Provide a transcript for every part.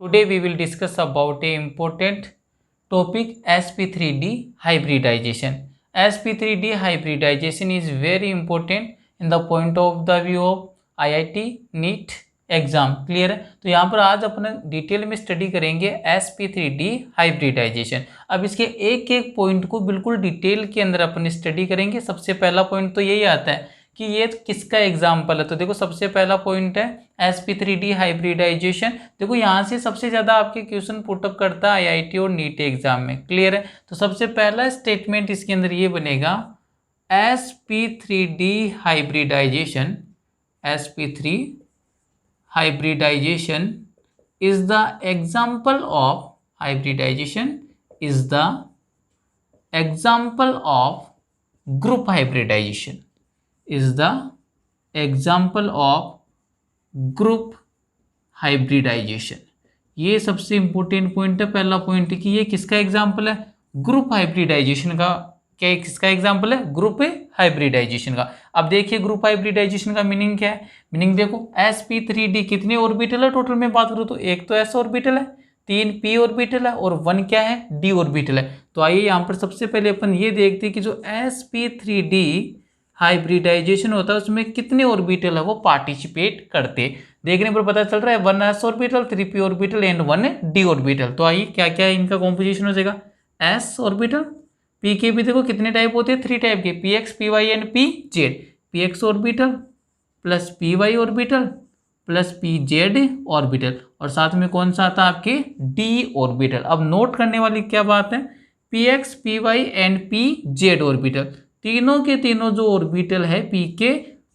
Today we will discuss about a important topic sp3d hybridization. sp3d hybridization is very important in the point of the view of IIT NEET exam. Clear है. तो यहाँ पर आज अपन detail में study करेंगे sp3d hybridisation. अब इसके एक एक पॉइंट को बिल्कुल डिटेल के अंदर अपन स्टडी करेंगे. सबसे पहला पॉइंट तो यही आता है कि ये किसका एग्जाम्पल है. तो देखो सबसे पहला पॉइंट है sp3d हाइब्रिडाइजेशन. देखो यहाँ से सबसे ज़्यादा आपके क्वेश्चन पुटअप करता है IIT और नीट एग्जाम में. क्लियर है. तो सबसे पहला स्टेटमेंट इसके अंदर ये बनेगा sp3d hybridization. sp3 hybridization is the example of hybridization is the example of group hybridization is the example of group hybridization. ये सबसे इंपॉर्टेंट पॉइंट है. पहला पॉइंट कि ये किसका एग्जाम्पल है, ग्रुप हाइब्रिडाइजेशन का. क्या किसका एग्जाम्पल है, ग्रुप हाइब्रिडाइजेशन का. अब देखिए ग्रुप हाइब्रिडाइजेशन का मीनिंग क्या है. मीनिंग देखो sp3d कितने ऑर्बिटल है टोटल में बात करूँ तो एक तो s ऑर्बिटल है, 3 p ऑर्बिटल है और 1 क्या है, d ऑर्बिटल है. तो आइए यहाँ पर सबसे पहले अपन ये देखते हैं कि जो sp3d हाइब्रिडाइजेशन होता है उसमें कितने ऑर्बिटल है वो पार्टिसिपेट करते. देखने पर पता चल रहा है 1 s orbital, 3 p orbital and 1 d orbital. तो आइए क्या क्या इनका कॉम्पोजिशन हो जाएगा. s ऑर्बिटल, p के भी देखो कितने टाइप होते हैं, 3 टाइप के, px py and pz. px orbital plus py orbital plus pz orbital और साथ में कौन सा आता है आपके d ऑर्बिटल. अब नोट करने वाली क्या बात है, px py and pz orbital तीनों के तीनों जो ऑर्बिटल है p के,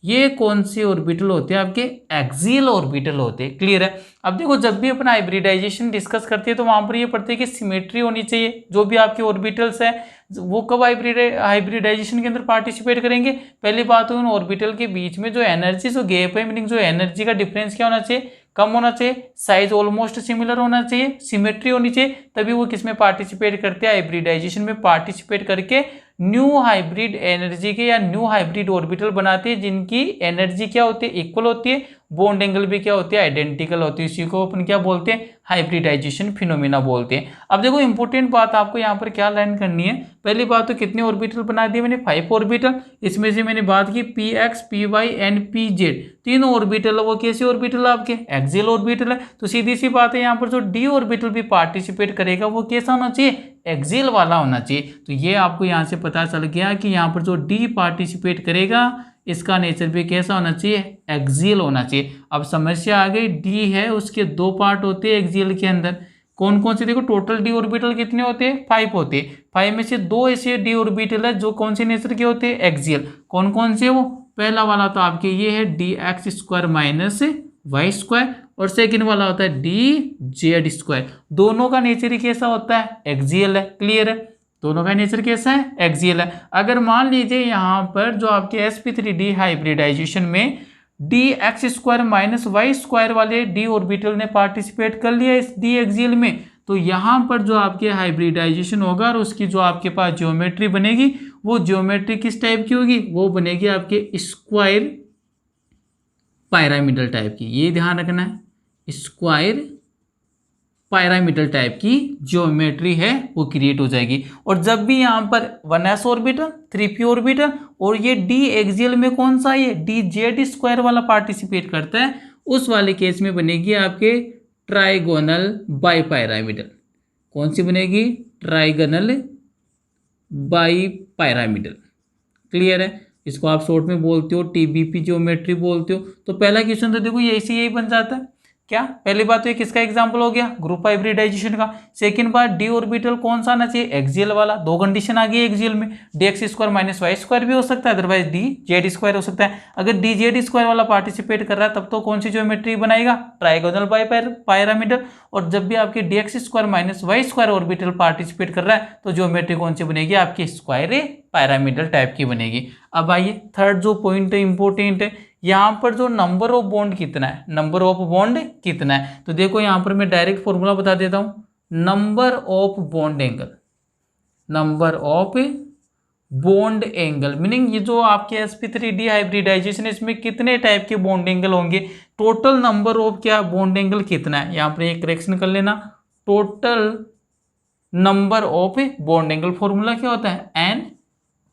ये कौन से ऑर्बिटल होते हैं आपके, एक्सियल ऑर्बिटल होते हैं. क्लियर है. अब देखो जब भी अपन हाइब्रिडाइजेशन डिस्कस करते हैं तो वहां पर ये पढ़ते हैं कि सिमेट्री होनी चाहिए. जो भी आपके ऑर्बिटल्स है वो कब हाइब्रिडाइजेशन के अंदर पार्टिसिपेट करेंगे, पहली बात तो उन ऑर्बिटल के बीच में जो एनर्जी जो गैप है, मीनिंग जो एनर्जी का डिफरेंस क्या होना चाहिए, कम होना चाहिए, साइज ऑलमोस्ट सिमिलर होना चाहिए, सिमेट्री होनी चाहिए, तभी वो किस में पार्टिसिपेट करते हैं, हाइब्रिडाइजेशन में पार्टिसिपेट करके न्यू हाइब्रिड एनर्जी के या न्यू हाइब्रिड ऑर्बिटल बनाते हैं जिनकी एनर्जी क्या होती है, इक्वल होती है, बॉन्ड एंगल भी क्या होती है, आइडेंटिकल होती है. इसी को अपन क्या बोलते हैं, हाइब्रिडाइजेशन फिनोमेना बोलते हैं. अब देखो इंपॉर्टेंट बात आपको यहाँ पर क्या लर्न करनी है. पहली बात तो कितने ऑर्बिटल बना दिए मैंने, 5 ऑर्बिटल. इसमें से मैंने बात की px py एंड pz तीनों ऑर्बिटल है वो कैसे ऑर्बिटल आपके, एक्सियल ऑर्बिटल है. तो सीधी सी बात है यहाँ पर जो d ऑर्बिटल भी पार्टिसिपेट करेगा वो कैसा होना चाहिए, एक्सियल वाला होना चाहिए. तो ये आपको यहाँ से पता चल गया कि यहाँ पर जो d पार्टिसिपेट करेगा इसका नेचर भी कैसा होना चाहिए, एक्सियल होना चाहिए. अब समस्या आ गई, d है उसके 2 पार्ट होते हैं एक्सियल के अंदर. कौन कौन से, देखो टोटल d ऑर्बिटल कितने होते हैं, 5 होते हैं. 5 में से 2 ऐसे d ऑर्बिटल है जो कौन से नेचर के होते हैं, एक्सियल. कौन कौन से, वो पहला वाला तो आपके ये है dx square minus Y square और सेकेंड वाला होता है dz स्क्वायर. दोनों का नेचर ही कैसा होता है, एक्सियल है. क्लियर है. दोनों का नेचर कैसा है, एक्सियल है. अगर मान लीजिए यहाँ पर जो आपके sp3d हाइब्रिडाइजेशन में dx square minus Y square वाले d ऑर्बिटल ने पार्टिसिपेट कर लिया इस d एक्सियल में, तो यहाँ पर जो आपके हाइब्रिडाइजेशन होगा और उसकी जो आपके पास ज्योमेट्री बनेगी वो ज्योमेट्री किस टाइप की होगी, वो बनेगी आपके स्क्वायर पायरामिडल टाइप की. ये ध्यान रखना है, स्क्वायर पायरामिडल टाइप की ज्योमेट्री है वो क्रिएट हो जाएगी. और जब भी यहाँ पर 1s ऑर्बिटल, 3p ऑर्बिटल और ये d एक्सियल में कौन सा, ये dz स्क्वायर वाला पार्टिसिपेट करता है, उस वाले केस में बनेगी आपके ट्राइगोनल बाई पायरामिडल. कौन सी बनेगी, ट्राइगोनल बाई पायरामिडल. क्लियर है. इसको आप शॉर्ट में बोलते हो TBP ज्योमेट्री बोलते हो. तो पहला क्वेश्चन तो देखो यही बन जाता है. क्या पहली बात तो ये किसका एग्जांपल हो गया, ग्रुप हाइब्रिडाइजेशन का. सेकंड बात d ऑर्बिटल कौन सा आना चाहिए, एक्सियल वाला. 2 कंडीशन आ गई एक्सियल में, dx square minus Y square भी हो सकता है, अदरवाइज dz स्क्वायर हो सकता है. अगर dz स्क्वायर वाला पार्टिसिपेट कर रहा है तब तो कौन सी ज्योमेट्री बनाएगा, ट्राइगोनल बाई पायरामिडल. और जब भी आपकी dx square minus Y square orbital participate कर रहा है तो ज्योमेट्री कौन सी बनेगी, आपकी स्क्वायर पायरामिडल टाइप की बनेगी. अब आइए थर्ड जो पॉइंट है इंपॉर्टेंट है, यहाँ पर जो नंबर ऑफ बॉन्ड कितना है, नंबर ऑफ बॉन्ड कितना है. तो देखो यहाँ पर मैं डायरेक्ट फॉर्मूला बता देता हूँ, number of bond angle, number of bond angle, meaning ये जो आपके sp3d हाइब्रिडाइजेशन है इसमें कितने टाइप के बॉन्ड एंगल होंगे, टोटल नंबर ऑफ क्या बॉन्ड एंगल कितना है, यहाँ पर एक करेक्शन कर लेना, total number of bond angle formula क्या होता है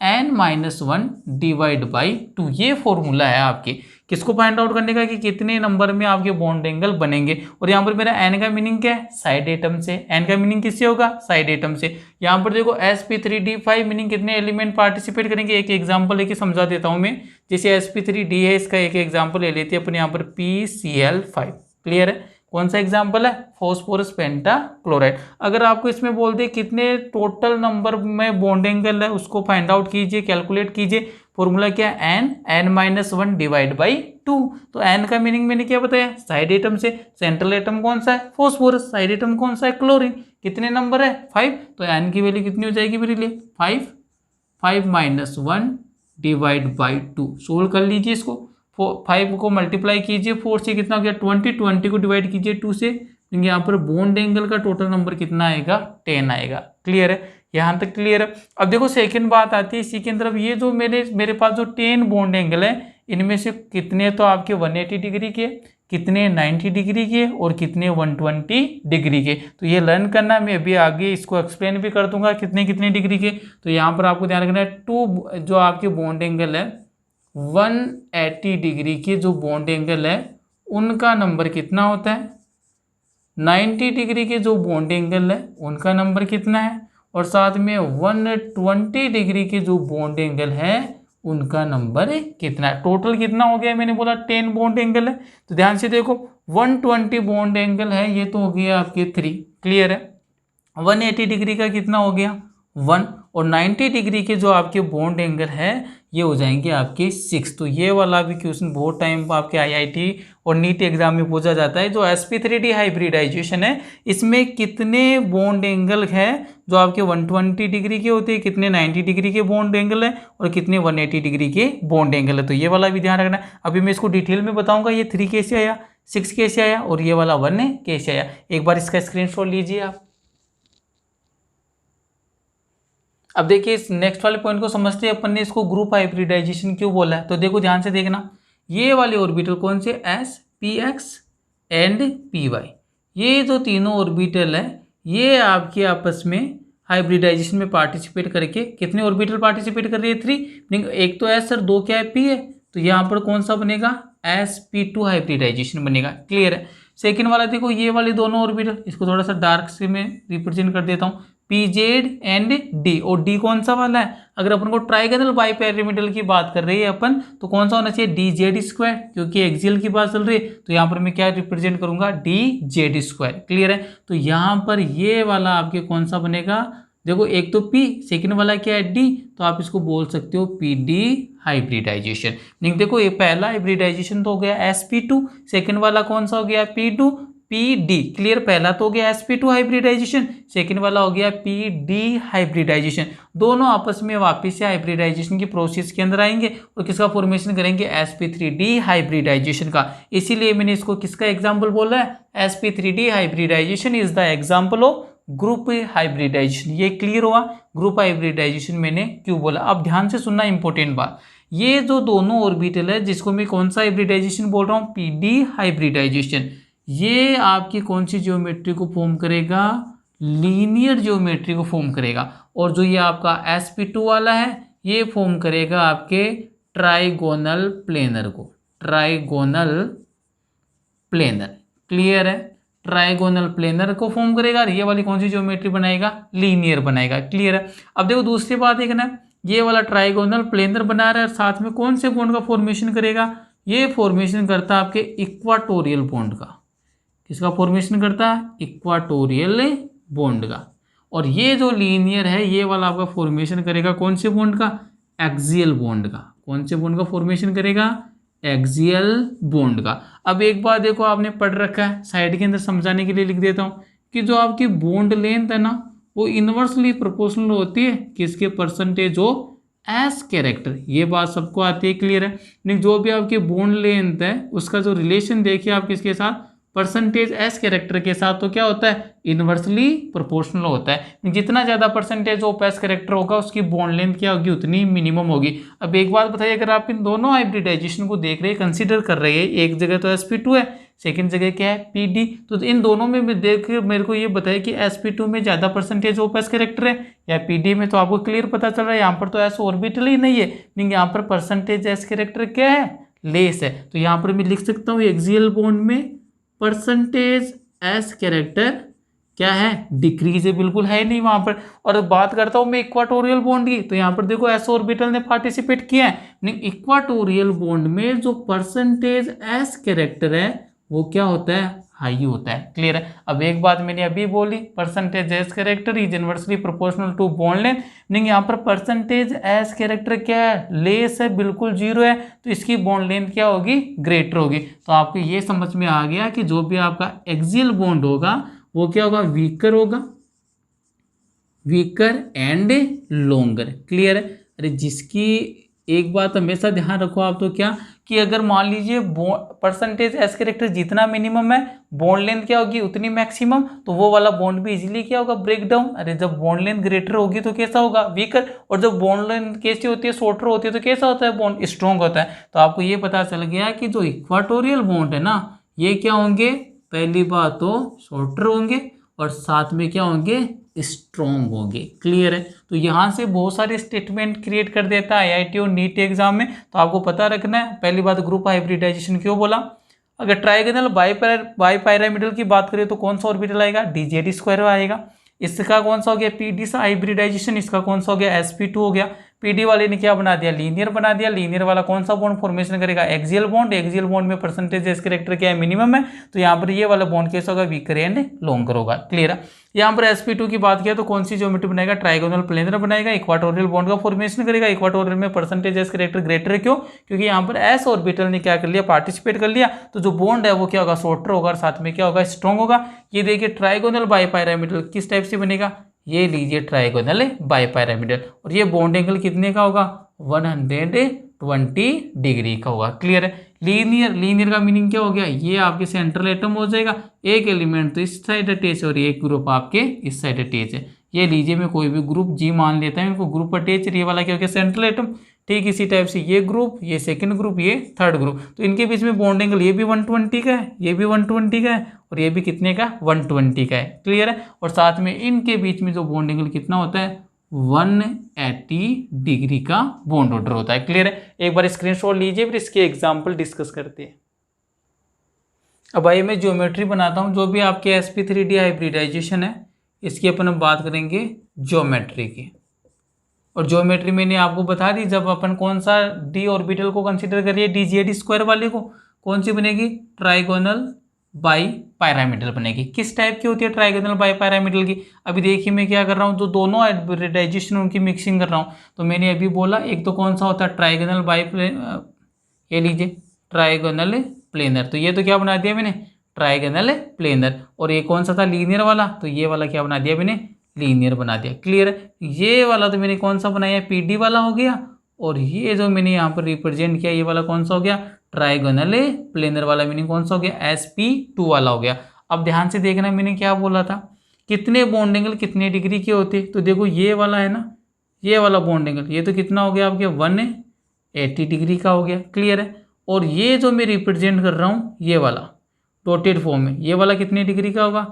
n-1 डिवाइड बाई 2, ये फॉर्मूला है आपके किसको फाइंड आउट करने का कि कितने नंबर में आपके बॉन्ड एंगल बनेंगे। और यहाँ पर मेरा n का मीनिंग क्या है, साइड एटम से, n का मीनिंग किससे होगा, साइड एटम से। यहाँ पर देखो sp3d5 मीनिंग कितने एलिमेंट पार्टिसिपेट करेंगे, एक एग्जांपल लेके समझा देता हूँ मैं। जैसे sp3d है, इसका एक एग्जांपल ले लेते हैं अपन यहाँ पर PCl5, क्लियर है, कौन सा एग्जाम्पल है, फास्फोरस पेंटाक्लोराइड। अगर आपको इसमें बोल दे कितने टोटल नंबर में बॉन्ड एंगल है उसको फाइंड आउट कीजिए, कैलकुलेट कीजिए, फॉर्मूला क्या है n-1 डिवाइड बाई 2। तो n का मीनिंग मैंने क्या बताया, साइड एटम से, सेंट्रल एटम कौन सा है, फास्फोरस, साइड एटम कौन सा है, क्लोरीन, कितने नंबर है 5, तो n की वैल्यू कितनी हो जाएगी मेरे लिए 5-1 डिवाइड बाई 2। सोल्व कर लीजिए इसको, 5 को मल्टीप्लाई कीजिए 4 से, कितना हो गया 20 को डिवाइड कीजिए 2 से, यहाँ पर बॉन्ड एंगल का टोटल नंबर कितना आएगा 10 आएगा। क्लियर है, यहाँ तक क्लियर है। अब देखो सेकंड बात आती है इसी के अंदर, अब ये जो मेरे पास जो 10 बॉन्ड एंगल है इनमें से कितने तो आपके 180 डिग्री के, कितने 90 डिग्री के और कितने 120 डिग्री के। तो ये लर्न करना, मैं अभी आगे इसको एक्सप्लेन भी कर दूंगा कितने कितने डिग्री के। तो यहाँ पर आपको ध्यान रखना है 2 जो आपके बॉन्ड एंगल है 180 डिग्री के जो बॉन्ड एंगल है उनका नंबर कितना होता है, 90 डिग्री के जो बॉन्ड एंगल है उनका नंबर कितना है, और साथ में 120 डिग्री के जो बॉन्ड एंगल है उनका नंबर कितना है। टोटल कितना हो गया, मैंने बोला 10 बॉन्ड एंगल है। तो ध्यान से देखो 120 बॉन्ड एंगल है, ये तो हो गया आपके 3, क्लियर है। 180 डिग्री का कितना हो गया 1, और 90 डिग्री के जो आपके बॉन्ड एंगल है ये हो जाएंगे आपके 6। तो ये वाला भी क्वेश्चन बहुत टाइम आपके IIT और नीट एग्जाम में पूछा जाता है। जो sp3d हाइब्रिडाइजेशन है इसमें कितने बॉन्ड एंगल है जो आपके 120 डिग्री के होते हैं, कितने 90 डिग्री के बॉन्ड एंगल है और कितने 180 डिग्री के बॉन्ड एंगल है। तो ये वाला भी ध्यान रखना है। अभी मैं इसको डिटेल में बताऊंगा, ये 3 कैसे आया, 6 कैसे आया और ये वाला 1 कैसे आया। एक बार इसका स्क्रीनशॉट लीजिए आप। अब देखिए इस नेक्स्ट वाले पॉइंट को समझते हैं अपन ने, इसको ग्रुप हाइब्रिडाइजेशन क्यों बोला है। तो देखो ध्यान से देखना, ये वाले ऑर्बिटल कौन से, s px एंड py, ये जो तीनों ऑर्बिटल है ये आपके आपस में हाइब्रिडाइजेशन में पार्टिसिपेट करके, कितने ऑर्बिटल पार्टिसिपेट कर रही है 3, एक तो s और 2 क्या है p है, तो यहाँ पर कौन सा बनेगा sp2 हाइब्रिडाइजेशन बनेगा। क्लियर है। सेकेंड वाला देखो, ये वाले दोनों ऑर्बिटल, इसको थोड़ा सा डार्क से मैं रिप्रेजेंट कर देता हूँ, pz एंड d, और d कौन सा वाला है, अगर अपन को ट्राइगोनल बाइपिरामिडल की बात कर रही है अपन तो कौन सा होना चाहिए dz², क्योंकि एक्सियल की बात चल रही है तो यहाँ पर मैं क्या रिप्रेजेंट करूंगा dz²। क्लियर है। तो यहाँ पर ये वाला आपके कौन सा बनेगा, देखो एक तो p, सेकंड वाला क्या है d, तो आप इसको बोल सकते हो pd हाइब्रिडाइजेशन। नहीं देखो ये पहला हाइब्रिडाइजेशन तो हो गया sp2, सेकंड वाला कौन सा हो गया p2 pd। क्लियर, पहला तो हो गया sp2 हाइब्रिडाइजेशन, सेकंड वाला हो गया pd हाइब्रिडाइजेशन। दोनों आपस में वापस से हाइब्रिडाइजेशन की प्रोसेस के अंदर आएंगे और किसका फॉर्मेशन करेंगे sp3d हाइब्रिडाइजेशन का। इसीलिए मैंने इसको किसका एग्जाम्पल बोला है, sp3d hybridization is the example of group hybridization. ये क्लियर हुआ, ग्रुप हाइब्रिडाइजेशन मैंने क्यों बोला। अब ध्यान से सुनना इंपॉर्टेंट बात, ये जो दोनों ऑर्बिटल है जिसको मैं कौन सा हाइब्रिडाइजेशन बोल रहा हूँ, pd हाइब्रिडाइजेशन, ये आपकी कौन सी ज्योमेट्री को फॉर्म करेगा, लीनियर ज्योमेट्री को फॉर्म करेगा। और जो ये आपका sp2 वाला है ये फॉर्म करेगा आपके ट्राइगोनल प्लेनर को, ट्राइगोनल प्लेनर। क्लियर है, ट्राइगोनल प्लेनर को फॉर्म करेगा। ये वाली कौन सी ज्योमेट्री बनाएगा, लीनियर बनाएगा। क्लियर है। अब देखो दूसरी बात देखना, ये वाला ट्राइगोनल प्लेनर बना रहा है, साथ में कौन से बॉन्ड का फॉर्मेशन करेगा, ये फॉर्मेशन करता है आपके इक्वाटोरियल बॉन्ड का। किसका फॉर्मेशन करता है, इक्वाटोरियल बॉन्ड का। और ये जो लीनियर है ये वाला आपका फॉर्मेशन करेगा कौन से बॉन्ड का, एक्सियल बॉन्ड का। कौन से बॉन्ड का फॉर्मेशन करेगा, एक्सियल बॉन्ड का। अब एक बात देखो, आपने पढ़ रखा है, साइड के अंदर समझाने के लिए लिख देता हूँ कि जो आपकी बॉन्ड लेंथ है ना वो इनवर्सली प्रोपोर्शनल होती है किसके, परसेंटेज ऑफ एस कैरेक्टर। ये बात सबको आती है। क्लियर है। लेकिन जो भी आपकी बॉन्ड लेंथ है उसका जो रिलेशन देखिए आप किसके साथ, परसेंटेज एस कैरेक्टर के साथ तो क्या होता है, इन्वर्सली प्रोपोर्शनल होता है। जितना ज़्यादा परसेंटेज ऑफ एस कैरेक्टर होगा उसकी बॉन्ड लेंथ क्या होगी, उतनी मिनिमम होगी। अब एक बात बताइए, अगर आप इन दोनों हाइब्रिडाइजेशन को देख रहे हैं, कंसीडर कर रहे हैं, एक जगह तो sp2 है, सेकंड जगह क्या है pd, तो इन दोनों में देख मेरे को ये बताइए कि sp2 में ज़्यादा परसेंटेज ऑफ एस कैरेक्टर है या pd में, तो आपको क्लियर पता चल रहा है यहाँ पर तो एस ऑर्बिटल ही नहीं है, लेकिन यहाँ पर परसेंटेज एस कैरेक्टर क्या है, लेस है। तो यहाँ पर मैं लिख सकता हूँ एक्सियल बॉन्ड में परसेंटेज एस कैरेक्टर क्या है, डिक्रीज है, बिल्कुल है नहीं वहां पर। और बात करता हूं मैं इक्वाटोरियल बॉन्ड की, तो यहाँ पर देखो एस ऑर्बिटल ने पार्टिसिपेट किया है, नहीं इक्वाटोरियल बॉन्ड में जो परसेंटेज एस कैरेक्टर है वो क्या होता है, हाई होता है। क्लियर है। अब एक बात मैंने अभी बोली, percentage S character is inversely proportional to bond length, नहीं यहाँ पर परसेंटेज एस कैरेक्टर क्या है, लेस है, बिल्कुल जीरो है, तो इसकी बॉन्ड लेंथ क्या होगी, ग्रेटर होगी। तो आपको ये समझ में आ गया कि जो भी आपका एक्सियल बॉन्ड होगा वो क्या होगा, वीकर होगा, वीकर एंड लॉन्गर। क्लियर है। अरे जिसकी एक बात हमेशा ध्यान रखो आप, तो क्या कि अगर मान लीजिए परसेंटेज एस कैरेक्टर जितना मिनिमम है, बॉन्ड लेंथ क्या होगी उतनी मैक्सिमम, तो वो वाला बॉन्ड भी इजीली क्या होगा, ब्रेक डाउन। अरे जब बॉन्ड लेंथ ग्रेटर होगी तो कैसा होगा, वीकर, और जब बॉन्ड लेंथ कैसी होती है, शॉर्टर होती है, तो कैसा होता है, बॉन्ड स्ट्रॉन्ग होता है। तो आपको ये पता चल गया कि जो इक्वाटोरियल बॉन्ड है ना, ये क्या होंगे, पहली बात तो शॉर्टर होंगे और साथ में क्या होंगे, स्ट्रॉन्ग होंगे। क्लियर है। तो यहाँ से बहुत सारे स्टेटमेंट क्रिएट कर देता है आईआईटी और नीट एग्जाम में, तो आपको पता रखना है। पहली बात, ग्रुप हाइब्रिडाइजेशन क्यों बोला, अगर ट्राइगोनल बाईपैरामिडल की बात करें तो कौन सा ऑर्बिटल आएगा, डीजेड स्क्वायर आएगा। इसका कौन सा हो गया, पीडी सा हाइब्रिडाइजेशन, इसका कौन सा हो गया, sp2 हो गया। पीडी वाले ने क्या बना दिया, लीनियर बना दिया। लीनियर वाला कौन सा बॉन्ड फॉर्मेशन करेगा, एक्सियल बॉन्ड। एक्सियल बॉन्ड में परसेंटेज एस कैरेक्टर क्या है, मिनिमम है, तो यहाँ पर ये वाला बॉन्ड कैसा होगा, वीकर एंड लॉन्गर होगा। क्लियर है। यहाँ पर sp2 की बात किया तो कौन सी ज्योमेट्री बनाएगा, ट्राइगोनल प्लेनर बनाएगा, इक्वाटोरियल बॉन्ड का फॉर्मेशन करेगा। इक्वाटोरियल में परसेंटेज एस कैरेक्टर ग्रेटर है, क्यों, क्योंकि यहाँ पर एस ऑर्बिटल ने क्या कर लिया, पार्टिसिपेट कर लिया, तो जो बॉन्ड है वो क्या होगा, शॉर्टर होगा और साथ में क्या होगा, स्ट्रॉन्ग होगा। ये देखिए ट्राइगोनल बाईपैरामिडल किस टाइप से बनेगा, ये लीजिए ट्राइगोनल बाईपैरामिडल, और ये बॉन्ड एंगल कितने का होगा, 120 डिग्री का होगा। क्लियर है। लीनियर का मीनिंग क्या हो गया, ये आपके सेंट्रल एटम हो जाएगा, एक एलिमेंट तो इस साइड अटैच और एक ग्रुप आपके इस साइड अटैच है। ये लीजिए मैं कोई भी ग्रुप जी मान लेता हूँ, इनको ग्रुप अटैच, ये वाला क्या हो गया, सेंट्रल एटम। ठीक इसी टाइप से ये ग्रुप, ये सेकंड ग्रुप, ये थर्ड ग्रुप, तो इनके बीच में बॉन्ड एंगल ये भी 120 का है, ये भी 120 का है, और ये भी कितने का, 120 का है। क्लियर है। और साथ में इनके बीच में जो बॉन्ड एंगल कितना होता है, 180 डिग्री का बॉन्ड ऑर्डर होता है। क्लियर है। एक बार स्क्रीनशॉट लीजिए, फिर इसके एग्जाम्पल डिस्कस करते हैं। अब आइए मैं ज्योमेट्री बनाता हूँ, जो भी आपके sp3d हाइब्रिडाइजेशन है इसकी अपन बात करेंगे ज्योमेट्री की। और ज्योमेट्री मैंने आपको बता दी, जब अपन कौन सा डी ऑर्बिटल को कंसीडर करिए, डीजेड स्क्वायर वाले को, कौन सी बनेगी, ट्राइगोनल बाई पैरामिडल बनेगी। किस टाइप की होती है ट्राइगोनल बाई पैरामिडल की, अभी देखिए मैं क्या कर रहा हूँ, जो दोनों हाइब्रिडाइजेशन उनकी मिक्सिंग कर रहा हूँ। तो मैंने अभी बोला एक तो कौन सा होता है, ट्राइगोनल बाई ये लीजिए ट्राइगोनल प्लेनर, तो ये तो क्या बना दिया मैंने, ट्राइगोनल प्लेनर। और ये कौन सा था, लीनियर वाला, तो ये वाला क्या बना दिया मैंने, लीनियर बना दिया। क्लियर है। ये वाला तो मैंने कौन सा बनाया, पीडी वाला हो गया, और ये जो मैंने यहाँ पर रिप्रेजेंट किया ये वाला कौन सा हो गया, ट्राइगोनल प्लेनर वाला, मीनिंग कौन सा हो गया, sp2 वाला हो गया। अब ध्यान से देखना, मैंने क्या बोला था, कितने बॉन्ड एंगल कितने डिग्री के होते, तो देखो ये वाला है ना, ये वाला बॉन्ड एंगल ये तो कितना हो गया आपके 180 डिग्री का हो गया। क्लियर है। और ये जो मैं रिप्रेजेंट कर रहा हूँ ये वाला डॉटेड फॉर्म में, ये वाला कितने डिग्री का होगा,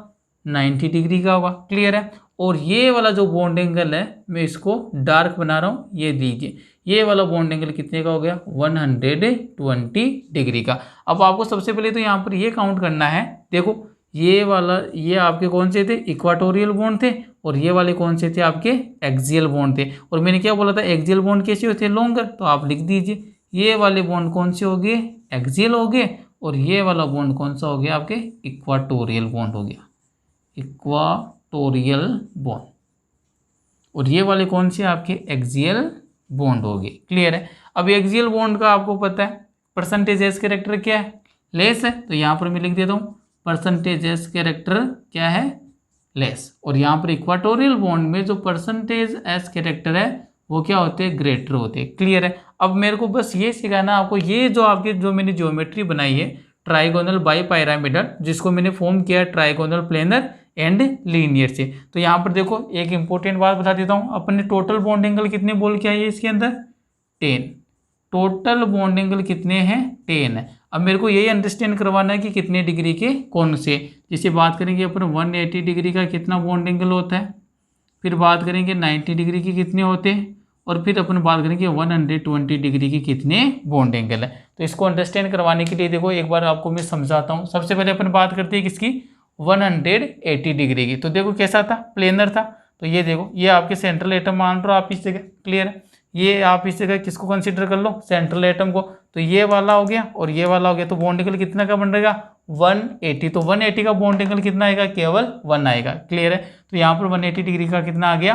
90 डिग्री का होगा। क्लियर है। और ये वाला जो बॉन्ड एंगल है मैं इसको डार्क बना रहा हूँ, ये लीजिए ये वाला बॉन्ड एंगल कितने का हो गया, 120 डिग्री का। अब आपको सबसे पहले तो यहाँ पर ये काउंट करना है, देखो ये वाला, ये आपके कौन से थे, इक्वाटोरियल बॉन्ड थे, और ये वाले कौन से थे, आपके एक्सियल बॉन्ड थे। और मैंने क्या बोला था, एक्सियल बॉन्ड कैसे होते हैं, लॉन्गर, तो आप लिख दीजिए ये वाले बॉन्ड कौन से हो गए, एक्सियल हो गए, और ये वाला बॉन्ड कौन सा हो गया आपके, इक्वाटोरियल बॉन्ड हो गया, इक्वाटोरियल बॉन्ड। और ये वाले कौन से आपके एक्सियल बॉन्ड हो गए। क्लियर है। अब एक्सियल बॉन्ड का आपको पता है परसेंटेज एस कैरेक्टर क्या है, लेस है, तो यहाँ पर मैं लिख देता हूँ परसेंटेज एस कैरेक्टर क्या है, लेस। और यहाँ पर इक्वाटोरियल बॉन्ड में जो परसेंटेज एस कैरेक्टर है वो क्या होते हैं, ग्रेटर होते हैं। क्लियर है। अब मेरे को बस ये सिखाना आपको, ये जो आपके जो मैंने ज्योमेट्री बनाई है ट्राइगोनल बाई पायरामिडल, जिसको मैंने फॉर्म किया ट्राइगोनल प्लेनर एंड लीनियर से। तो यहाँ पर देखो एक इंपॉर्टेंट बात बता देता हूँ, अपने टोटल बॉन्ड एंगल कितने बोल के आइए इसके अंदर 10, टोटल बॉन्ड एंगल कितने हैं 10 है। अब मेरे को यही अंडरस्टैंड करवाना है कि कितने डिग्री के कौन से, जैसे बात करेंगे अपन 180 डिग्री का कितना बॉन्ड एंगल होता है, फिर बात करेंगे 90 डिग्री के कितने होते हैं, और फिर अपन बात करेंगे 120 डिग्री के कितने बॉन्ड एंगल है। तो इसको अंडरस्टैंड करवाने के लिए देखो एक बार आपको मैं समझाता हूँ। सबसे पहले अपन बात करते हैं किसकी, 180 डिग्री की। तो देखो कैसा था, प्लेनर था। तो ये देखो ये आपके सेंट्रल एटम मान रहे हो आप इस जगह, क्लियर है। ये आप इस जगह किसको कंसिडर कर लो, सेंट्रल एटम को। तो ये वाला हो गया और ये वाला हो गया, तो बॉन्ड एंगल कितना का बन रहेगा 180। तो 180 का बॉन्ड एंगल कितना आएगा, केवल 1 आएगा, क्लियर है। तो यहाँ पर 180 डिग्री का कितना आ गया,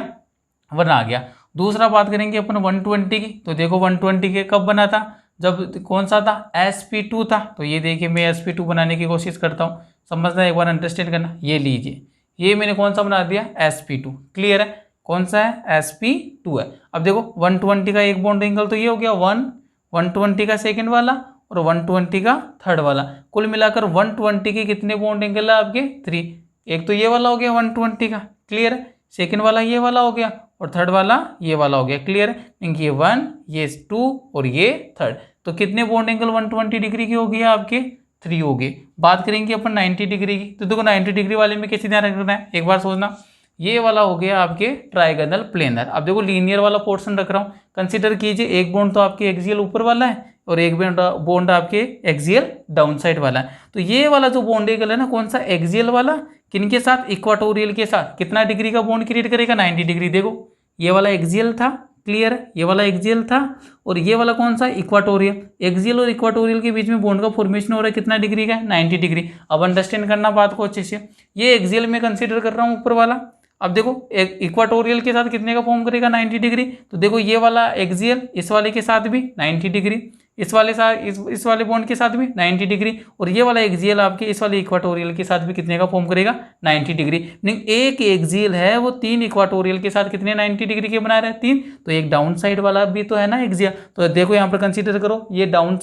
1 आ गया। दूसरा बात करेंगे अपन 120 की। तो देखो 120 के कब बना था, जब कौन सा था, sp2 था। तो ये देखिए मैं sp2 बनाने की कोशिश करता हूँ, समझना एक बार अंडरस्टैंड करना। ये लीजिए ये मैंने कौन सा बना दिया, sp2, क्लियर है। कौन सा है, sp2 है। अब देखो 120 का एक बॉन्ड एंगल तो ये हो गया 120 का सेकंड वाला और 120 का थर्ड वाला, कुल मिलाकर 120 के कितने बॉन्ड एंगल है आपके 3। एक तो ये वाला हो गया 120 का, क्लियर है। सेकंड वाला ये वाला हो गया और थर्ड वाला ये वाला हो गया, क्लियर है। ये 1, ये 2 और ये थर्ड। तो कितने बॉन्ड एंगल 120 डिग्री के हो गए आपके 3 हो गए। बात करेंगे अपन 90 डिग्री की। तो देखो 90 डिग्री वाले में कैसे ध्यान रखना है, एक बार सोचना। ये वाला हो गया आपके ट्राइगोनल प्लेनर। अब देखो लीनियर वाला पोर्शन रख रहा हूँ, कंसिडर कीजिए एक बॉन्ड तो आपके एक्सियल ऊपर वाला है और एक बॉन्ड आपके एक्सियल डाउन साइड वाला है। तो ये वाला जो बॉन्ड एंगल है ना, कौन सा, एक्सियल वाला, किनके साथ, इक्वाटोरियल के साथ। कितना डिग्री का बॉन्ड क्रिएट करेगा, 90 डिग्री। देखो ये वाला एक्सियल था, क्लियर है, ये वाला एक्सियल था और ये वाला कौन सा, इक्वाटोरियल। एक्सियल और इक्वाटोरियल के बीच में बॉन्ड का फॉर्मेशन हो रहा है कितना डिग्री का, 90 डिग्री। अब अंडरस्टैंड करना बात को अच्छे से। ये एक्सियल में कंसीडर कर रहा हूँ ऊपर वाला। अब देखो एक इक्वाटोरियल के साथ कितने का फॉर्म करेगा, 90 डिग्री। तो देखो ये वाला एक्सियल इस वाले के साथ भी 90 डिग्री, इस वाले साथ इस वाले बॉन्ड के साथ भी 90 डिग्री, और ये वाला एक्सियल आपके इस वाले इक्वाटोरियल के साथ भी कितने का फॉर्म करेगा, 90 डिग्री। मीनिंग एक एक्सियल है वो 3 इक्वाटोरियल के साथ कितने 90 डिग्री के बना रहे हैं, 3। तो एक डाउन साइड वाला भी तो है ना एक्सियल। तो देखो यहाँ पर कंसीडर करो, ये डाउन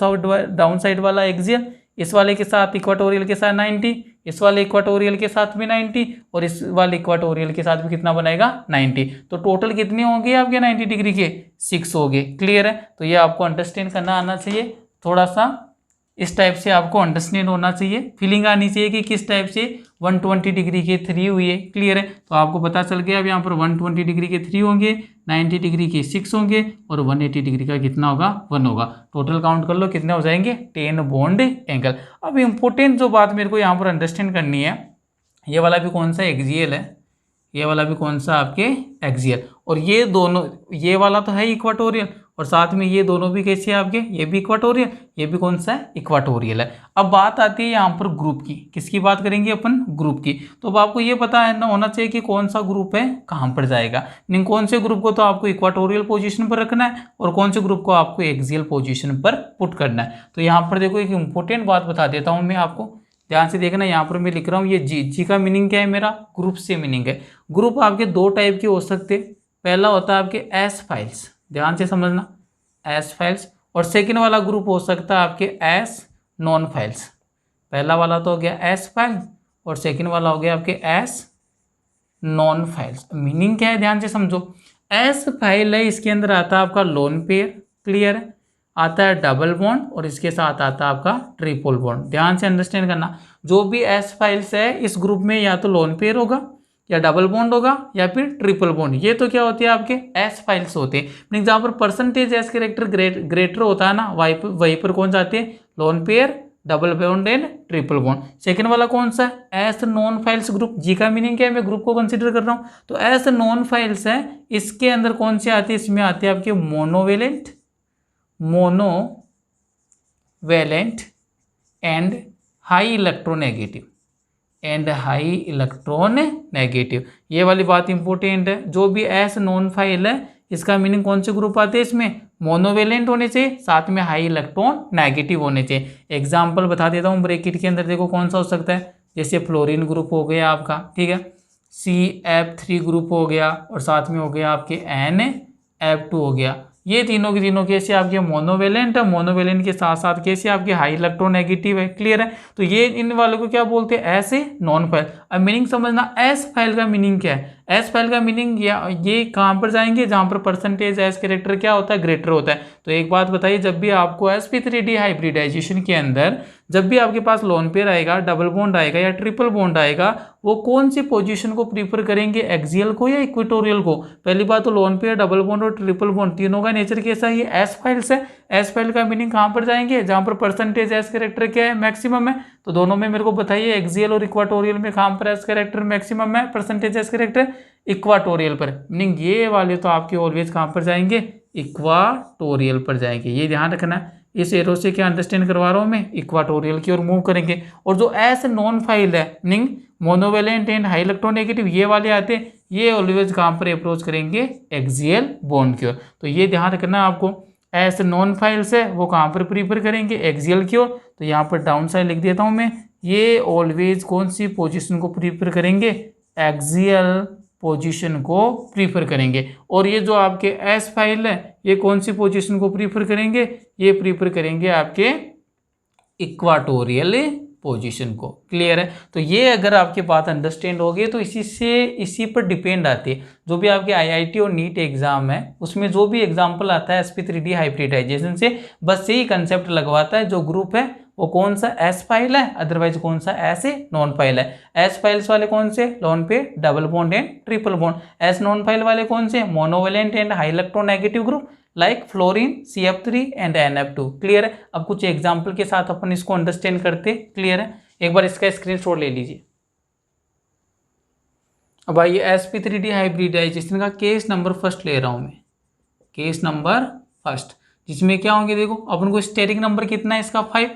साइड वाला एक्सियल इस वाले के साथ इक्वाटोरियल के साथ 90, इस वाले इक्वाटोरियल के साथ भी 90 और इस वाले इक्वाटोरियल के साथ भी कितना बनेगा 90। तो टोटल कितने होंगे आपके 90 डिग्री के, 6 हो गए, क्लियर है। तो ये आपको अंडरस्टैंड करना आना चाहिए, थोड़ा सा इस टाइप से आपको अंडरस्टैंड होना चाहिए, फीलिंग आनी चाहिए कि किस टाइप से 120 डिग्री के 3 हुए, क्लियर है। तो आपको पता चल गया अब यहाँ पर 120 डिग्री के 3 होंगे, 90 डिग्री के 6 होंगे और 180 डिग्री का कितना होगा, 1 होगा। टोटल काउंट कर लो कितने हो जाएंगे, 10 बॉन्ड एंगल। अब इंपॉर्टेंट जो बात मेरे को यहाँ पर अंडरस्टैंड करनी है, ये वाला भी कौन सा एक्सियल है, ये वाला भी कौन सा आपके एक्सियल, और ये दोनों, ये वाला तो है इक्वाटोरियल और साथ में ये दोनों भी कैसे हैं आपके, ये भी इक्वाटोरियल, ये भी कौन सा है, इक्वाटोरियल है। अब बात आती है यहाँ पर ग्रुप की, किसकी बात करेंगे अपन, ग्रुप की। तो अब आपको ये पता है ना होना चाहिए कि कौन सा ग्रुप है कहाँ पर जाएगा, नहीं कौन से ग्रुप को तो आपको इक्वाटोरियल पोजीशन पर रखना है और कौन से ग्रुप को आपको एक्सियल पोजीशन पर पुट करना है। तो यहाँ पर देखो एक इंपॉर्टेंट बात बता देता हूँ मैं आपको, ध्यान से देखना। यहाँ पर मैं लिख रहा हूँ ये जी का मीनिंग क्या है, मेरा ग्रुप से मीनिंग है। ग्रुप आपके 2 टाइप के हो सकते, पहला होता है आपके एस फाइल्स, ध्यान से समझना, एस फाइल्स, और सेकंड वाला ग्रुप हो सकता है आपके एस नॉन फाइल्स। पहला वाला तो हो गया एस फाइल और सेकंड वाला हो गया आपके एस नॉन फाइल्स। मीनिंग क्या है ध्यान से समझो, एस फाइल है इसके अंदर आता है आपका लोन पेयर, क्लियर है, आता है डबल बॉन्ड और इसके साथ आता है आपका ट्रिपल बॉन्ड। ध्यान से अंडरस्टैंड करना, जो भी एस फाइल्स है इस ग्रुप में या तो लोन पेयर होगा या डबल बॉन्ड होगा या फिर ट्रिपल बॉन्ड। ये तो क्या होती है आपके एस फाइल्स होते हैं। मीनिंग जहाँ पर परसेंटेज एस कैरेक्टर ग्रेटर होता है ना, वहीं पर कौन जाते हैं, lone pair, double bond and triple bond. Second वाला कौन सा है, एस नॉन फाइल्स ग्रुप। जी का मीनिंग क्या है, मैं ग्रुप को कंसीडर कर रहा हूँ। तो एस नॉन फाइल्स है, इसके अंदर कौन से आते हैं, इसमें आते हैं आपके monovalent and high electron negative. ये वाली बात इंपॉर्टेंट है। जो भी एस नॉन फाइल है इसका मीनिंग कौन से ग्रुप आते हैं, इसमें मोनोवेलेंट होने चाहिए, साथ में हाई इलेक्ट्रॉन नेगेटिव होने चाहिए। एग्जाम्पल बता देता हूँ ब्रैकेट के अंदर, देखो कौन सा हो सकता है, जैसे फ्लोरीन ग्रुप हो गया आपका, ठीक है, CF3 ग्रुप हो गया और साथ में हो गया आपके NF2 हो गया, ये तीनों के तीनों कैसे आपके मोनोवेलेंट है, मोनोवेलेंट के साथ साथ कैसे आपके हाई इलेक्ट्रोनेगेटिव है। क्लियर है, तो ये इन वालों को क्या बोलते हैं, एस ए नॉन फाइल। अब मीनिंग समझना, एस फाइल का मीनिंग क्या है। एस फाइल का मीनिंग ये कहाँ पर जाएंगे, जहाँ पर परसेंटेज एस कैरेक्टर क्या होता है, ग्रेटर होता है। तो एक बात बताइए, जब भी आपको sp3d हाइब्रिडाइजेशन के अंदर जब भी आपके पास लोन पेयर आएगा, डबल बॉन्ड आएगा या ट्रिपल बॉन्ड आएगा, वो कौन सी पोजीशन को प्रीफर करेंगे, एक्सियल को या इक्वेटोरियल को। पहली बात तो लोन पेयर, डबल बॉन्ड और ट्रिपल बॉन्ड तीनों का नेचर कैसा है, ये एस फाइल्स है। एस फाइल का मीनिंग कहाँ पर जाएंगे, जहाँ पर परसेंटेज एस कैरेक्टर क्या है, मैक्सिमम है। तो दोनों में मेरे को बताइए, एक्सियल और इक्वाटोरियल में कहाँ पर एस कैरेक्टर मैक्सिमम है, परसेंटेज एस कैरेक्टर इक्वाटोरियल पर। मीनिंग ये वाले तो आपके ऑलवेज कहाँ पर जाएंगे, इक्वाटोरियल पर जाएंगे। ये ध्यान रखना है। इस एरो से क्या अंडरस्टैंड करवा रहा हूँ मैं, इक्वाटोरियल की ओर मूव करेंगे। और जो एस नॉन फाइल है, meaning monovalent and high electronegative, ये वाले आते हैं, ये ऑलवेज कहाँ पर अप्रोच करेंगे, एक्सियल बॉन्ड की ओर। तो ये ध्यान रखना है आपको, एस नॉन फाइल्स है वो कहाँ पर प्रीफर करेंगे, एक्सियल की ओर। तो यहाँ पर डाउन साइड लिख देता हूँ मैं, ये ऑलवेज कौन सी पोजिशन को प्रीफर करेंगे, एक्सियल पोजीशन को प्रीफर करेंगे। और ये जो आपके एस फाइल है, ये कौन सी पोजीशन को प्रीफर करेंगे, ये प्रीफर करेंगे आपके इक्वाटोरियल पोजीशन को। क्लियर है, तो ये अगर आपकी बात अंडरस्टैंड हो गई तो इसी पर डिपेंड आती है। जो भी आपके आईआईटी और नीट एग्जाम है, उसमें जो भी एग्जाम्पल आता है sp3d हाइब्रिडाइजेशन से, बस यही कंसेप्ट लगवाता है, जो ग्रुप है वो कौन सा एस फाइल है, अदरवाइज कौन सा एस ए नॉन फाइल है। एस फाइल्स वाले कौन से, लोन पे, double bond and triple bond. S non file वाले कौन से, monovalent and high electronegative group like fluorine, CF3 and NF2। Clear है, अब कुछ एग्जाम्पल के साथ अपन इसको अंडरस्टैंड करते। क्लियर है, एक बार इसका स्क्रीनशॉट ले लीजिए। अब आइए sp3d हाइब्रिडाइजेशन का केस नंबर फर्स्ट ले रहा हूं मैं, केस नंबर फर्स्ट, जिसमें क्या होंगे, देखो अपन को स्टेरिक नंबर कितना है इसका, 5,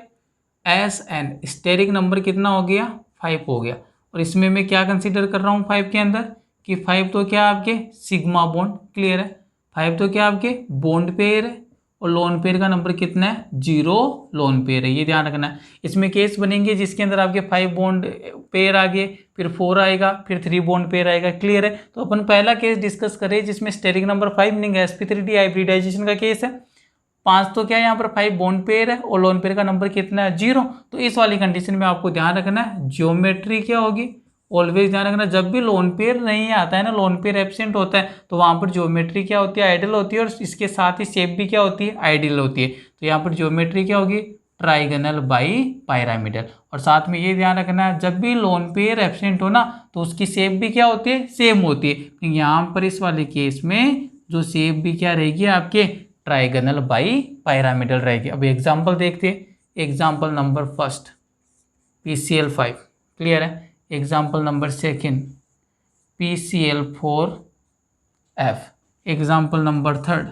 SN स्टेरिक नंबर कितना हो गया, 5 हो गया। और इसमें मैं क्या कंसीडर कर रहा हूँ 5 के अंदर, कि 5 तो क्या आपके सिग्मा बॉन्ड। क्लियर है, 5 तो क्या आपके बॉन्ड पेयर है, और लोन पेयर का नंबर कितना है, 0 लोन पेयर है। ये ध्यान रखना है। इसमें केस बनेंगे जिसके अंदर आपके 5 बॉन्ड पेयर आगे, फिर 4 आएगा, फिर 3 बॉन्ड पेयर आएगा। क्लियर है, तो अपन पहला केस डिस्कस करें जिसमें steric number 5 meaning sp3d hybridization का केस है। 5 तो क्या है यहाँ पर 5 बॉन्ड पेयर है, और लोन पेयर का नंबर कितना है, 0। तो इस वाली कंडीशन में आपको ध्यान रखना है ज्योमेट्री क्या होगी, ऑलवेज ध्यान रखना, जब भी लोन पेयर नहीं आता है ना, लोन पेयर एब्सेंट होता है, तो वहाँ पर ज्योमेट्री क्या होती है, आइडियल होती है, और इसके साथ ही शेप भी क्या होती है, आइडियल होती है। तो यहाँ पर ज्योमेट्री क्या होगी, ट्राइगोनल बाई पायरामिडल। और साथ में ये ध्यान रखना है, जब भी लोन पेयर एब्सेंट हो ना, तो उसकी शेप भी क्या होती है, सेम होती है। यहाँ पर इस वाले केस में जो शेप भी क्या रहेगी आपके, ट्राइगोनल बाई पायरामिडल रहेगी। अब एग्जाम्पल देखते हैं, example number first PCl5। Clear है, example number second PCl4F, example number third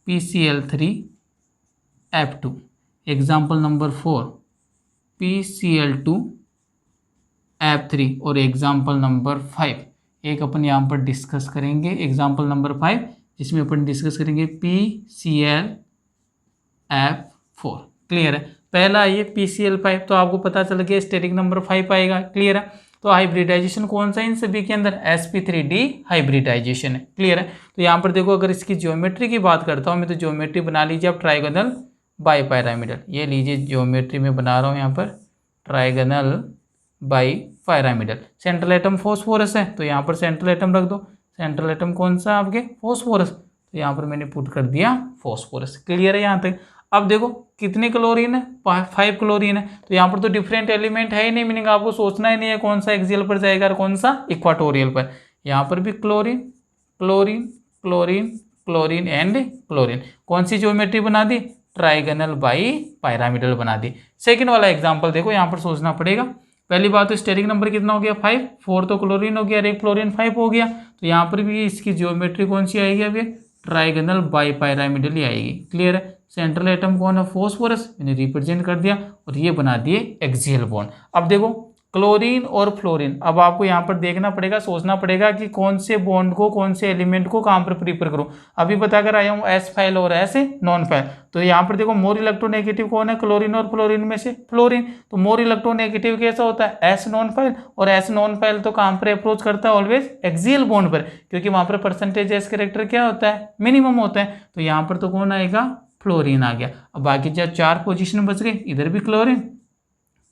PCl3F2, example number 4 PCl2F3, और एग्जाम्पल नंबर 5 एक अपन यहाँ पर डिस्कस करेंगे, एग्जाम्पल नंबर 5 जिसमें अपन डिस्कस करेंगे PClF4। क्लियर है, पहला ये PCl5, तो आपको पता चल गया स्टेरिक नंबर 5 आएगा। क्लियर है, तो हाइब्रिडाइजेशन कौन सा इन सभी के अंदर, sp3d हाइब्रिडाइजेशन है। क्लियर है, तो यहाँ पर देखो, अगर इसकी ज्योमेट्री की बात करता हूँ मैं, तो ज्योमेट्री बना लीजिए आप ट्राइगोनल बाई पायरामिडल। ये लीजिए ज्योमेट्री में बना रहा हूँ यहाँ पर trigonal by pyramidal. Central atom phosphorus है, तो यहाँ पर सेंट्रल एटम रख दो। सेंट्रल एटम कौन सा आपके, फॉस्फोरस, तो यहाँ पर मैंने पुट कर दिया फॉस्फोरस। क्लियर है यहाँ तक। अब देखो कितने क्लोरीन है, 5 क्लोरीन है, तो यहाँ पर तो डिफरेंट एलिमेंट है ही नहीं, मीनिंग आपको सोचना ही नहीं है कौन सा एक्सियल पर जाएगा और कौन सा इक्वाटोरियल पर। यहाँ पर भी chlorine chlorine chlorine chlorine and chlorine. कौन सी ज्योमेट्री बना दी, ट्राइगोनल बाई पायरामिडल बना दी। सेकंड वाला एग्जांपल देखो, यहाँ पर सोचना पड़ेगा। पहली बात तो स्टेरिक नंबर कितना हो गया, 5, 4 तो क्लोरीन हो गया और एक फ्लोरीन 5 हो गया, तो यहाँ पर भी इसकी ज्योमेट्री कौन सी आएगी, अब ये ट्राइगोनल बाई पायरामिडल ही आएगी। क्लियर है, सेंट्रल एटम कौन है, फॉस्फोरस, मैंने रिप्रेजेंट कर दिया, और ये बना दिए एक्सियल बॉन्ड। अब देखो क्लोरीन और फ्लोरीन। अब आपको यहाँ पर देखना पड़ेगा, सोचना पड़ेगा कि कौन से बॉन्ड को, कौन से एलिमेंट को कहाँ पर प्रीफर करूँ। अभी बताकर आया हूँ एस फाइल और एस नॉन फाइल। तो यहाँ पर देखो मोर इलेक्ट्रोनेगेटिव कौन है, क्लोरीन और फ्लोरीन में से फ्लोरीन। तो मोर इलेक्ट्रोनेगेटिव कैसा होता है, एस नॉन फाइल। और एस नॉन फाइल तो कहाँ पर अप्रोच करता है, ऑलवेज एक्सियल बॉन्ड पर, क्योंकि वहाँ पर परसेंटेज एस कैरेक्टर क्या होता है, मिनिमम होता है। तो यहाँ पर तो कौन आएगा, फ्लोरीन आ गया। अब बाकी जब 4 पोजीशन बच गए, इधर भी chlorine,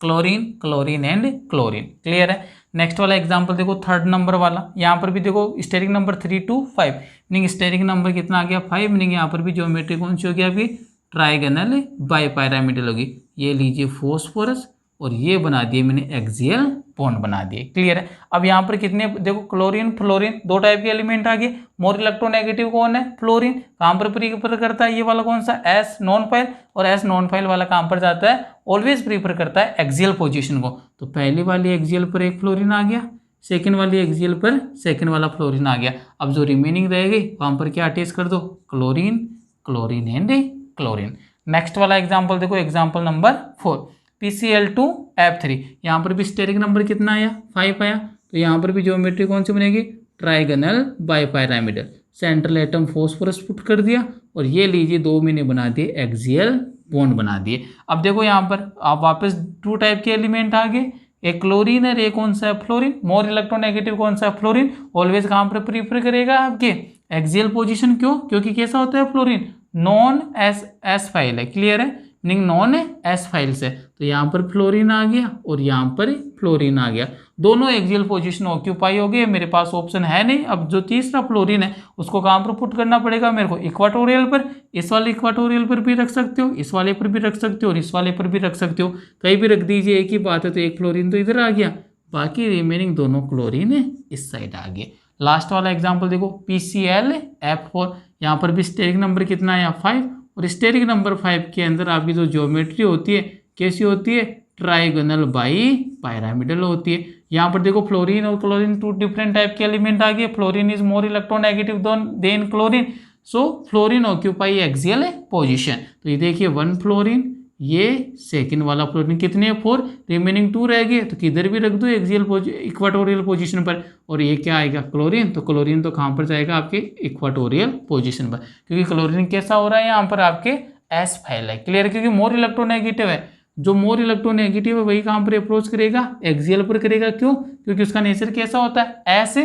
chlorine, chlorine and chlorine. Clear है। नेक्स्ट वाला एग्जांपल देखो, थर्ड नंबर वाला। यहाँ पर भी देखो steric number 3 to 5, meaning steric number कितना आ गया, 5, मीनिंग यहाँ पर भी ज्योमेट्री कौन सी होगी आपकी, ट्राइगोनल बाइपायरामिडल होगी। ये लीजिए फॉस्फोरस और ये बना दिए मैंने एक्सियल बॉन्ड बना दिए। क्लियर है। अब यहाँ पर कितने देखो, क्लोरीन फ्लोरीन दो टाइप के एलिमेंट आ गए। मोर इलेक्ट्रोनेगेटिव कौन है, फ्लोरीन। कहाँ पर प्रीफर करता है, ये वाला कौन सा, एस नॉन फाइल। और एस नॉन फाइल वाला कहाँ पर जाता है, ऑलवेज प्रीफर करता है एक्सियल पोजीशन को। तो पहली वाली एक्सियल पर एक फ्लोरीन आ गया, सेकेंड वाली एक्सियल पर सेकेंड वाला फ्लोरीन आ गया। अब जो रिमेनिंग रह गई वहाँ पर क्या अटैच कर दो, chlorine, chlorine and chlorine. Next वाला एग्जाम्पल देखो, एग्जाम्पल नंबर 4, PCl2F3। यहाँ पर भी स्टेरिक नंबर कितना आया, 5 आया। तो यहाँ पर भी ज्योमेट्री कौन सी बनेगी, trigonal bipyramidal. Central atom phosphorus put कर दिया और ये लीजिए दो मैंने बना दिए एक्सियल बॉन्ड बना दिए। अब देखो यहाँ पर आप वापस 2 टाइप के एलिमेंट आ गए, एक क्लोरीन है, एक कौन सा है, फ्लोरीन। मोर इलेक्ट्रोनेगेटिव कौन सा है, फ्लोरीन। ऑलवेज कहाँ पर प्रीफर करेगा, आपके एक्सियल पोजीशन। क्यों, क्योंकि कैसा होता है फ्लोरीन, नॉन एस फाइल है। क्लियर है, मीनिंग नॉन एस फाइल से। तो यहाँ पर फ्लोरीन आ गया और यहाँ पर फ्लोरीन आ गया, दोनों एक्सियल पोजीशन ऑक्यूपाई हो गए। मेरे पास ऑप्शन है नहीं। अब जो तीसरा फ्लोरीन है उसको कहाँ पर पुट करना पड़ेगा मेरे को, इक्वाटोरियल पर। इस वाले इक्वाटोरियल पर भी रख सकते हो, इस वाले पर भी रख सकते हो और इस वाले पर भी रख सकते हो, कहीं भी रख दीजिए, एक ही बात है। तो एक फ्लोरीन तो इधर आ गया, बाकी रिमेनिंग दोनों क्लोरीन इस साइड आ गए। लास्ट वाला एग्जाम्पल देखो, PClF4। यहाँ पर भी स्टेरिक नंबर कितना आया, 5। और स्टेरिक नंबर 5 के अंदर आपकी जो ज्योमेट्री होती है कैसी होती है, ट्राइगोनल बाइपायरामिडल होती है। यहाँ पर देखो फ्लोरीन और क्लोरीन 2 डिफरेंट टाइप के एलिमेंट आ गए। Fluorine is more electronegative than chlorine, so fluorine occupy axial position. तो ये देखिए 1 फ्लोरीन, ये सेकंड वाला फ्लोरीन, कितने 4, रिमेनिंग 2 रह गए। तो किधर भी रख दो एक्सियल इक्वाटोरियल पोजीशन पर। और ये क्या आएगा, क्लोरीन। तो क्लोरीन तो कहाँ पर जाएगा, आपके इक्वाटोरियल पोजीशन पर, क्योंकि क्लोरीन कैसा हो रहा है यहाँ पर आपके एस फाइल है। क्लियर, क्योंकि मोर इलेक्ट्रोनेगेटिव है। जो मोर इलेक्ट्रोनेगेटिव है वही कहाँ पर अप्रोच करेगा, एक्सियल पर करेगा। क्यों, क्योंकि उसका नेचर कैसा होता है, एस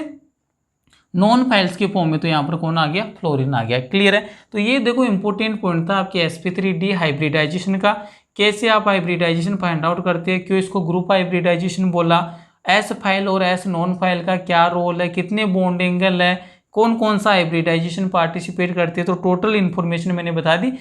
नॉन फाइल्स के फॉर्म में। तो यहाँ पर कौन आ गया, फ्लोरीन आ गया। क्लियर है। तो ये देखो इंपॉर्टेंट पॉइंट था आपके sp3d हाइब्रिडाइजेशन का। कैसे आप हाइब्रिडाइजेशन फाइंड आउट करते हैं, क्यों इसको ग्रुप हाइब्रिडाइजेशन बोला, एस फाइल और एस नॉन फाइल का क्या रोल है, कितने बॉन्ड एंगल है, कौन कौन सा हाइब्रिडाइजेशन पार्टिसिपेट करते हैं। तो टोटल इन्फॉर्मेशन मैंने बता दी।